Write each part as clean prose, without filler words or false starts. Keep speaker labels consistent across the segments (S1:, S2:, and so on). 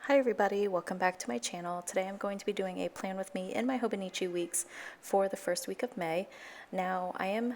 S1: Hi everybody, welcome back to my channel. Today I'm going to be doing a plan with me in my Hobonichi weeks for the first week of May. Now I am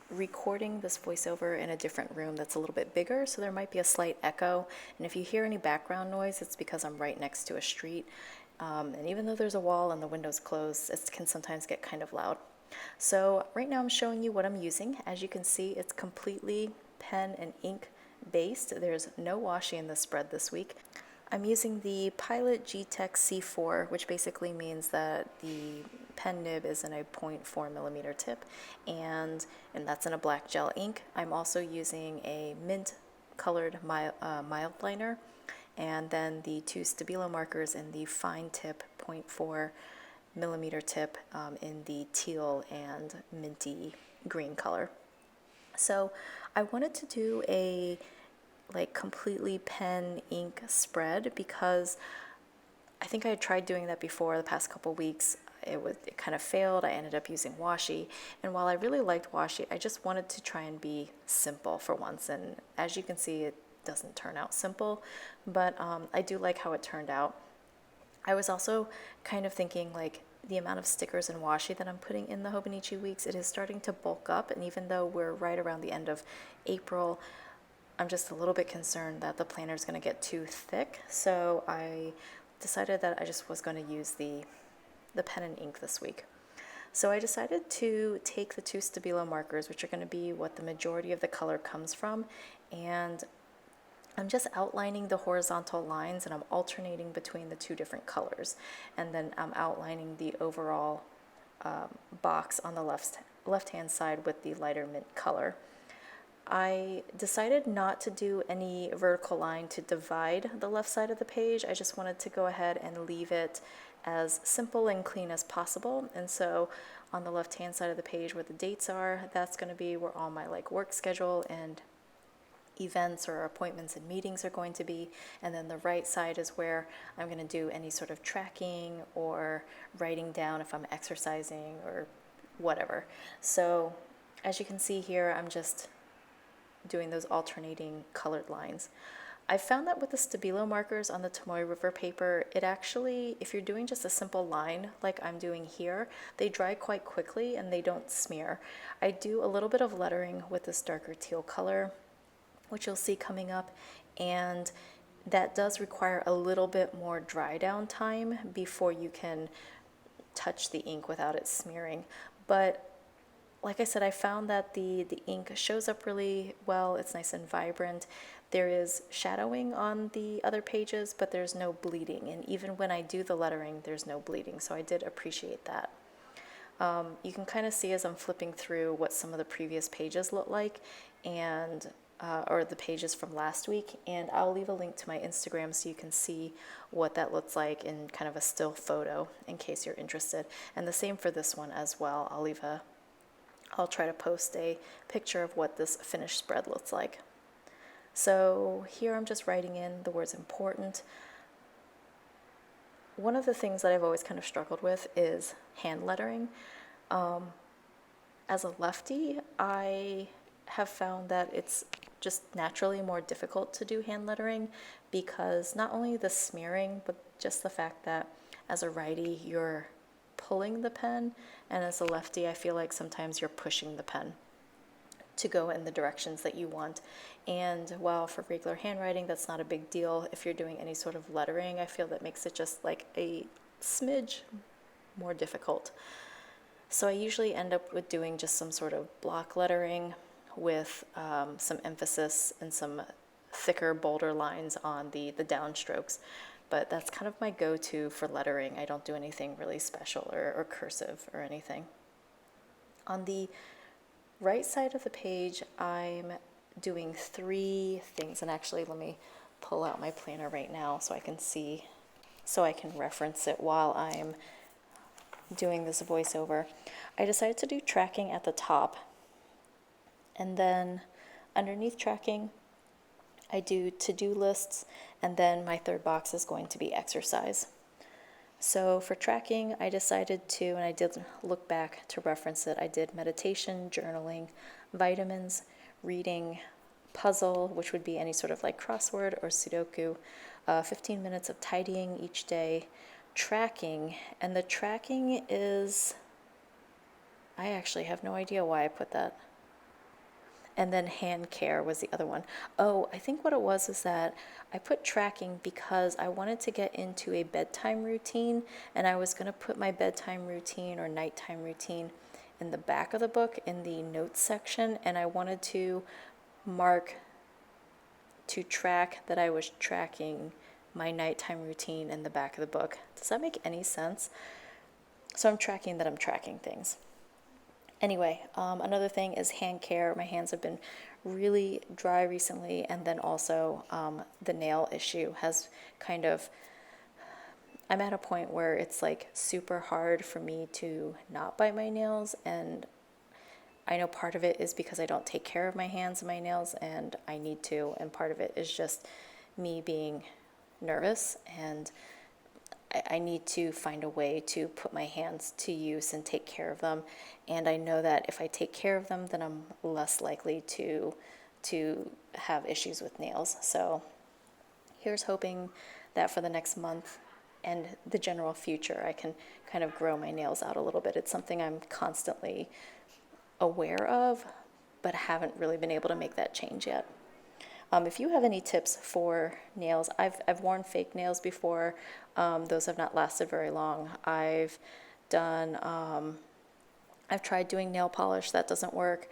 S1: recording this voiceover in a different room that's a little bit bigger, so there might be a slight echo, and if you hear any background noise, it's because I'm right next to a street. And even though there's a wall and the window's closed, it can sometimes get kind of loud. So right now I'm showing you what I'm using. As you can see, it's completely pen and ink based. There's no washi in this spread this week. I'm using the Pilot G-Tec C4, which basically means that the pen nib is in a 0.4 millimeter tip, and that's in a black gel ink. I'm also using a mint colored Mildliner, and then the two Stabilo markers in the fine tip 0.4 millimeter tip in the teal and minty green color. So I wanted to do a completely pen ink spread because I think I had tried doing that before the past couple weeks. It kind of failed. I ended up using washi, and while I really liked washi, I just wanted to try and be simple for once, and as you can see, it doesn't turn out simple, but I do like how it turned out. I was also kind of thinking the amount of stickers and washi that I'm putting in the Hobonichi weeks, it is starting to bulk up, and even though we're right around the end of April, I'm just a little bit concerned that the planner is going to get too thick, so I decided that I just was going to use the pen and ink this week. So I decided to take the two Stabilo markers, which are going to be what the majority of the color comes from, and I'm just outlining the horizontal lines, and I'm alternating between the two different colors, and then I'm outlining the overall box on the left-hand side with the lighter mint color. I decided not to do any vertical line to divide the left side of the page. I just wanted to go ahead and leave it as simple and clean as possible. And so on the left hand side of the page where the dates are, that's going to be where all my work schedule and events or appointments and meetings are going to be, and then the right side is where I'm going to do any sort of tracking or writing down if I'm exercising or whatever. So as you can see here, I'm just doing those alternating colored lines. I found that with the Stabilo markers on the Tomoe River paper, it actually, if you're doing just a simple line like I'm doing here, they dry quite quickly and they don't smear. I do a little bit of lettering with this darker teal color, which you'll see coming up, and that does require a little bit more dry down time before you can touch the ink without it smearing. But like I said, I found that the ink shows up really well. It's nice and vibrant. There is shadowing on the other pages, but there's no bleeding. And even when I do the lettering, there's no bleeding. So I did appreciate that. You can kind of see as I'm flipping through what some of the previous pages look like, and or the pages from last week. And I'll leave a link to my Instagram so you can see what that looks like in kind of a still photo in case you're interested. And the same for this one as well. I'll try to post a picture of what this finished spread looks like. So here I'm just writing in the words important. One of the things that I've always kind of struggled with is hand lettering. As a lefty, I have found that it's just naturally more difficult to do hand lettering because not only the smearing, but just the fact that as a righty, you're pulling the pen, and as a lefty, I feel like sometimes you're pushing the pen to go in the directions that you want. And while for regular handwriting, that's not a big deal, if you're doing any sort of lettering, I feel that makes it just like a smidge more difficult. So I usually end up with doing just some sort of block lettering with some emphasis and some thicker, bolder lines on the downstrokes. But that's kind of my go-to for lettering. I don't do anything really special or cursive or anything. On the right side of the page, I'm doing three things. And actually, let me pull out my planner right now so I can see, so I can reference it while I'm doing this voiceover. I decided to do tracking at the top. And then underneath tracking, I do to-do lists, and then my third box is going to be exercise. So for tracking, I decided to, and I did look back to reference it, I did meditation, journaling, vitamins, reading, puzzle, which would be any sort of crossword or Sudoku, 15 minutes of tidying each day, tracking, and the tracking is, I actually have no idea why I put that. And then hand care was the other one. Oh, I think what it was is that I put tracking because I wanted to get into a bedtime routine, and I was going to put my bedtime routine or nighttime routine in the back of the book in the notes section, and I wanted to mark to track that I was tracking my nighttime routine in the back of the book. Does that make any sense? So I'm tracking that I'm tracking things. Anyway, another thing is hand care. My hands have been really dry recently, and then also the nail issue has kind of, I'm at a point where it's like super hard for me to not bite my nails, and I know part of it is because I don't take care of my hands and my nails, and I need to, and part of it is just me being nervous, and I need to find a way to put my hands to use and take care of them. And I know that if I take care of them, then I'm less likely to have issues with nails. So here's hoping that for the next month and the general future, I can kind of grow my nails out a little bit. It's something I'm constantly aware of, but haven't really been able to make that change yet. If you have any tips for nails, I've worn fake nails before. Those have not lasted very long. I've tried doing nail polish. That doesn't work.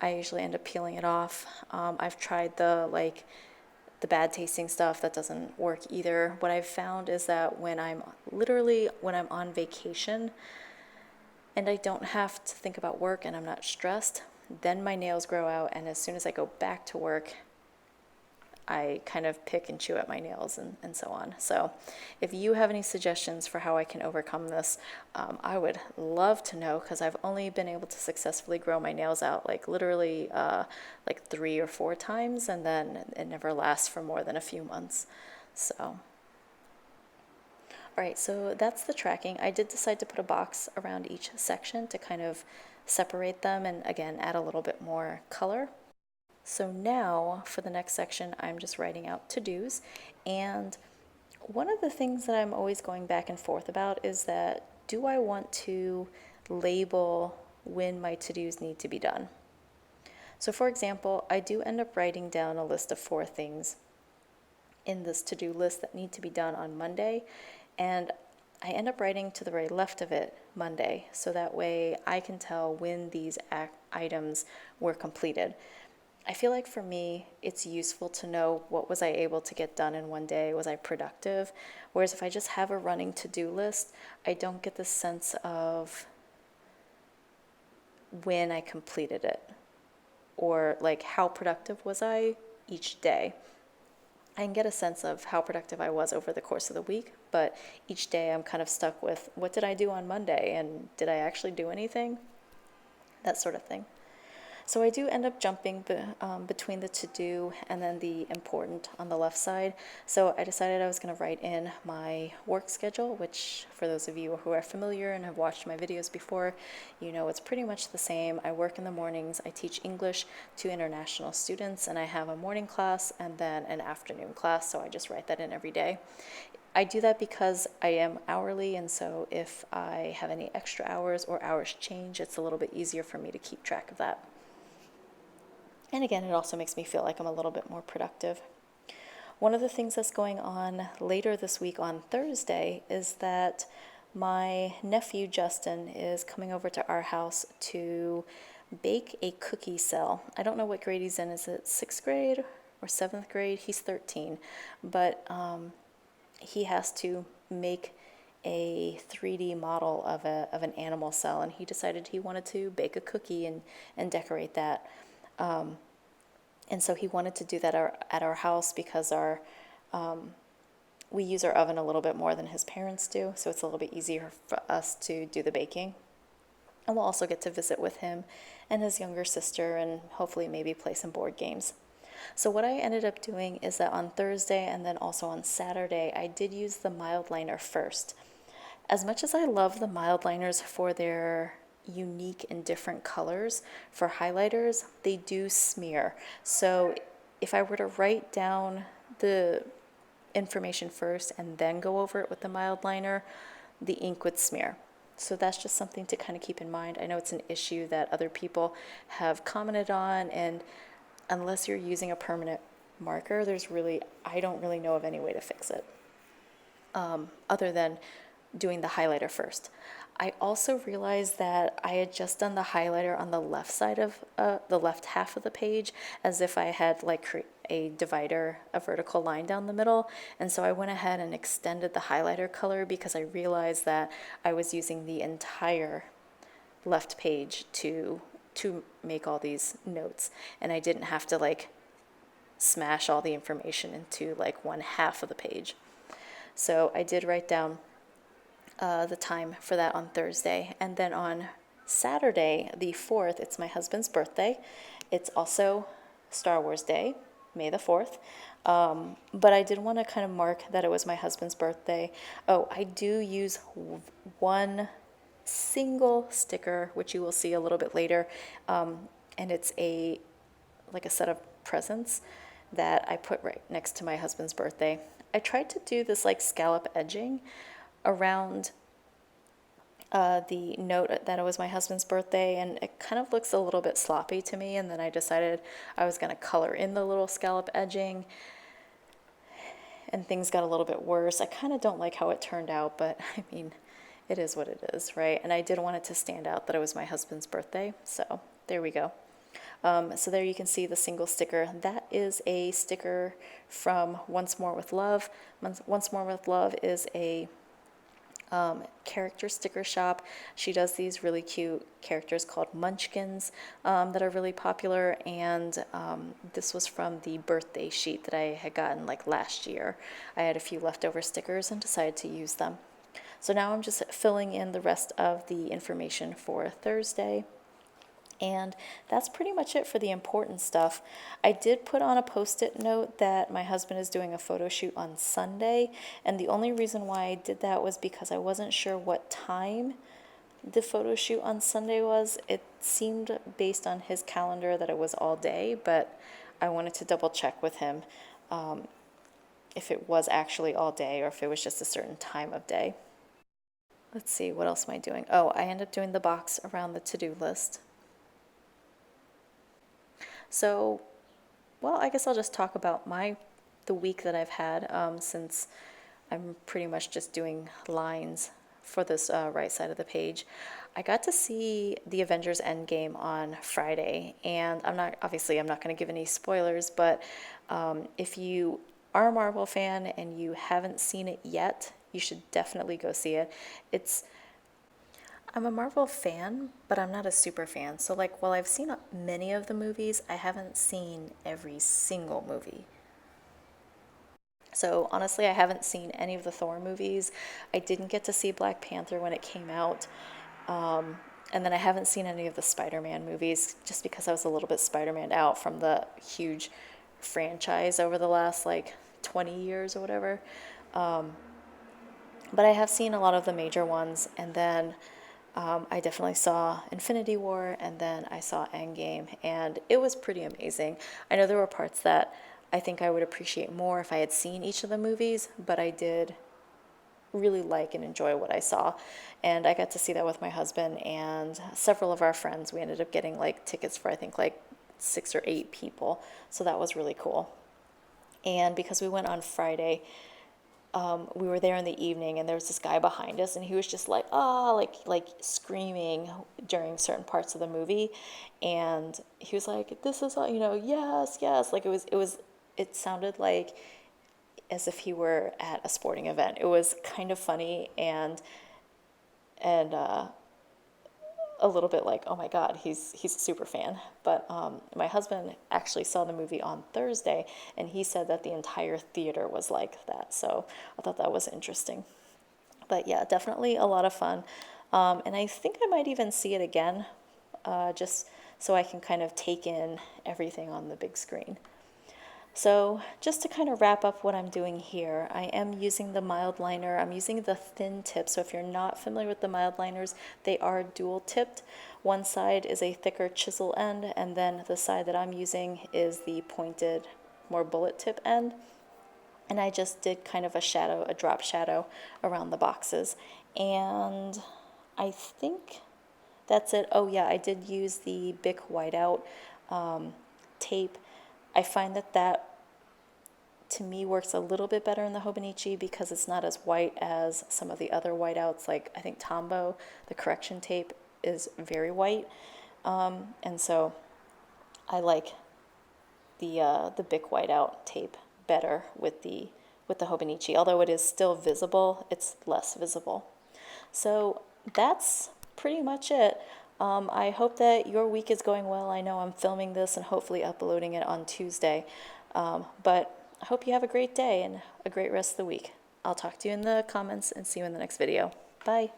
S1: I usually end up peeling it off. I've tried the bad tasting stuff. That doesn't work either. What I've found is that when I'm on vacation and I don't have to think about work and I'm not stressed, then my nails grow out, and as soon as I go back to work, I kind of pick and chew at my nails and so on. So if you have any suggestions for how I can overcome this, I would love to know, because I've only been able to successfully grow my nails out like literally like 3 or 4 times, and then it never lasts for more than a few months. So, all right, so that's the tracking. I did decide to put a box around each section to kind of separate them and again add a little bit more color. So now for the next section, I'm just writing out to-dos. And one of the things that I'm always going back and forth about is that, do I want to label when my to-dos need to be done? So for example, I do end up writing down a list of 4 things in this to-do list that need to be done on Monday. And I end up writing to the very left of it Monday, so that way I can tell when these items were completed. I feel like for me, it's useful to know what was I able to get done in one day, was I productive? Whereas if I just have a running to-do list, I don't get the sense of when I completed it, or like how productive was I each day. I can get a sense of how productive I was over the course of the week, but each day I'm kind of stuck with, what did I do on Monday, and did I actually do anything? That sort of thing. So I do end up jumping between the to-do and then the important on the left side. So I decided I was going to write in my work schedule, which for those of you who are familiar and have watched my videos before, you know it's pretty much the same. I work in the mornings. I teach English to international students, and I have a morning class and then an afternoon class, so I just write that in every day. I do that because I am hourly, and so if I have any extra hours or hours change, it's a little bit easier for me to keep track of that. And again, it also makes me feel like I'm a little bit more productive. One of the things that's going on later this week on Thursday is that my nephew Justin is coming over to our house to bake a cookie cell. I don't know what grade he's in. Is it 6th grade or 7th grade? He's 13, but he has to make a 3D model of an animal cell, and he decided he wanted to bake a cookie and decorate that. And so he wanted to do that at our house because we use our oven a little bit more than his parents do, so it's a little bit easier for us to do the baking. And we'll also get to visit with him and his younger sister, and hopefully maybe play some board games. So what I ended up doing is that on Thursday and then also on Saturday, I did use the Mildliner first. As much as I love the Mildliners for their unique and different colors for highlighters, they do smear. So if I were to write down the information first and then go over it with the mild liner, the ink would smear. So that's just something to kind of keep in mind. I know it's an issue that other people have commented on, and unless you're using a permanent marker, I don't really know of any way to fix it, other than doing the highlighter first. I also realized that I had just done the highlighter on the left side of the left half of the page, as if I had like a divider, a vertical line down the middle. And so I went ahead and extended the highlighter color because I realized that I was using the entire left page to make all these notes, and I didn't have to like smash all the information into like one half of the page. So I did write down the time for that on Thursday. And then on Saturday, the 4th, it's my husband's birthday. It's also Star Wars Day, May the 4th. But I did want to kind of mark that it was my husband's birthday. Oh, I do use one single sticker, which you will see a little bit later. And it's like a set of presents that I put right next to my husband's birthday. I tried to do this like scallop edging around the note that it was my husband's birthday, and it kind of looks a little bit sloppy to me, and then I decided I was going to color in the little scallop edging, and things got a little bit worse. I kind of don't like how it turned out, but I mean, it is what it is, right? And I did want it to stand out that it was my husband's birthday, so there we go. So there you can see the single sticker. That is a sticker from Once More with Love. Once More with Love is a character sticker shop. She does these really cute characters called munchkins that are really popular, and this was from the birthday sheet that I had gotten like last year. I had a few leftover stickers and decided to use them. So now I'm just filling in the rest of the information for Thursday. And that's pretty much it for the important stuff. I did put on a post-it note that my husband is doing a photo shoot on Sunday, and the only reason why I did that was because I wasn't sure what time the photo shoot on Sunday was. It seemed based on his calendar that it was all day, but I wanted to double check with him if it was actually all day or if it was just a certain time of day. Let's see, what else am I doing? Oh, I ended up doing the box around the to-do list. So, well, I guess I'll just talk about the week that I've had, since I'm pretty much just doing lines for this right side of the page. I got to see the Avengers Endgame on Friday, and I'm not going to give any spoilers, but if you are a Marvel fan and you haven't seen it yet, you should definitely go see it. I'm a Marvel fan, but I'm not a super fan. So like, while I've seen many of the movies, I haven't seen every single movie. So honestly, I haven't seen any of the Thor movies. I didn't get to see Black Panther when it came out. And then I haven't seen any of the Spider-Man movies just because I was a little bit Spider-Man out from the huge franchise over the last like 20 years or whatever. But I have seen a lot of the major ones, and then I definitely saw Infinity War, and then I saw Endgame, and it was pretty amazing. I know there were parts that I think I would appreciate more if I had seen each of the movies, but I did really like and enjoy what I saw. And I got to see that with my husband and several of our friends. We ended up getting like tickets for I think like 6 or 8 people. So that was really cool. And because we went on Friday, we were there in the evening, and there was this guy behind us, and he was just like, oh, like screaming during certain parts of the movie. And he was like, this is all, yes, yes. Like it sounded like as if he were at a sporting event. It was kind of funny and a little bit like, oh my God, he's a super fan. But my husband actually saw the movie on Thursday, and he said that the entire theater was like that. So I thought that was interesting. But yeah, definitely a lot of fun. And I think I might even see it again, just so I can kind of take in everything on the big screen. So just to kind of wrap up what I'm doing here, I am using the mild liner. I'm using the thin tip. So if you're not familiar with the mild liners, they are dual tipped. One side is a thicker chisel end, and then the side that I'm using is the pointed, more bullet tip end. And I just did kind of a shadow, a drop shadow around the boxes. And I think that's it. Oh yeah, I did use the Bic whiteout tape. I find that that to me works a little bit better in the Hobonichi because it's not as white as some of the other whiteouts. Like I think Tombow, the correction tape, is very white, and so I like the Bic whiteout tape better with the Hobonichi. Although it is still visible, it's less visible. So that's pretty much it. I hope that your week is going well. I know I'm filming this and hopefully uploading it on Tuesday. But I hope you have a great day and a great rest of the week. I'll talk to you in the comments and see you in the next video. Bye.